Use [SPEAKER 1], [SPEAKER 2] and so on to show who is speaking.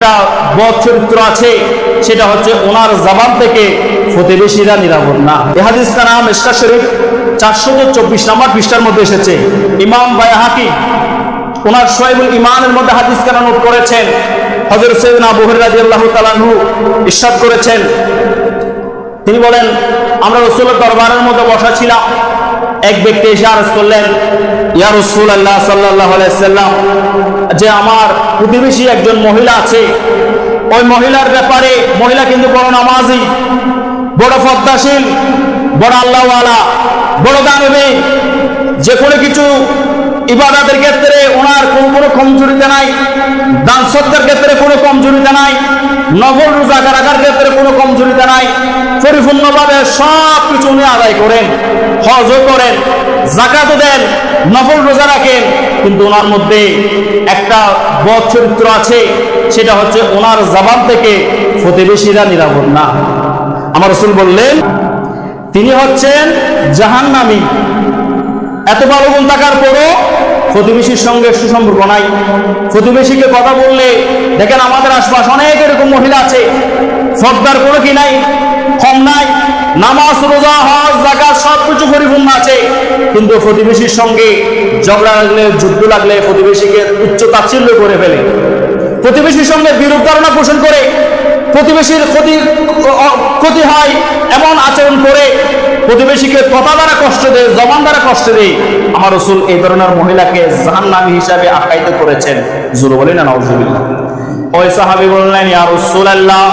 [SPEAKER 1] একটা বদ চরিত্র আছে, সেটা হচ্ছে ওনার জবান থেকে প্রতিবেশীরা নিরাপদ না। এই হাদিসটার নাম মিশকাত শরীফ 424 নম্বর পৃষ্ঠার মধ্যে এসেছে। ইমাম বাইহাকি ওনার শুআইবুল ঈমানের মধ্যে হাদিস কেন নোট করেছেন, হযরত সাইয়েদনা আবু হুরায়রা রাদিয়াল্লাহু তাআলা আনহু ইরশাদ করেছেন, তিনি বলেন, আমরা রাসূলের দরবারের মধ্যে বসা ছিলাম, এক ব্যক্তি এসে আরজ করলেন, ইয়া রাসূলুল্লাহ সাল্লাল্লাহু আলাইহি ওয়াসাল্লাম, যে আমার প্রতিবেশী একজন মহিলা আছে, ওই মহিলার ব্যাপারে, মহিলা কিন্তু বড় নামাজি, বড় পর্দাশীল, বড় আল্লাহওয়ালা, বড় দানবী, যে কোনো কিছু ইবাদতের ক্ষেত্রে ওনার কোনো কমজোরিতা নাই, দান সদকার ক্ষেত্রে কোনো কমজোরিতা নাই, নফল রোজা রাখার ক্ষেত্রে কোনো কমজোরিতা নাই, পরিপূর্ণভাবে সব কিছু উনি আদায় করেন, হজও করেন, যাকাতও দেন, নফল রোজা রাখেন, কিন্তু ওনার মধ্যে একটা বদ চরিত্র আছে, সেটা হচ্ছে ওনার জবান থেকে প্রতিবেশীরা নিরাপদ না। আমার রাসূল বললেন, তিনি হচ্ছেন জাহান্নামী। এত ভালো গুণ থাকার পরও প্রতিবেশীর সঙ্গে সুসম্পর্ক নাই। প্রতিবেশীকে কথা বললে দেখেন আমাদের আশপাশ অনেক এরকম মহিলা আছে, পর্দার কোনো কি নাই, কম নাই, নামাজ রোজা হজ যাকাত সবকিছু পরিপূর্ণ আছে, কিন্তু প্রতিবেশীর সঙ্গে ঝগড়া লাগলে, যুদ্ধ লাগলে প্রতিবেশীকে উচ্চ তাচ্ছিল্য করে ফেলে, প্রতিবেশীর সঙ্গে বিরূপ ধারণা পোষণ করে, প্রতিবেশীর ক্ষতি হয় এমন আচরণ করে, প্রতিবেশীকে কথা দ্বারা কষ্ট দেয়, জবান দ্বারা কষ্ট দেয়। আমার রাসূল এই ধরনের মহিলাকে জাহান্নামী হিসাবে আখ্যায়িত করেছেন। জোরে বলেন না নাউজুবিল্লাহ। ওই সাহাবী বললেন, ইয়া রাসূলুল্লাহ,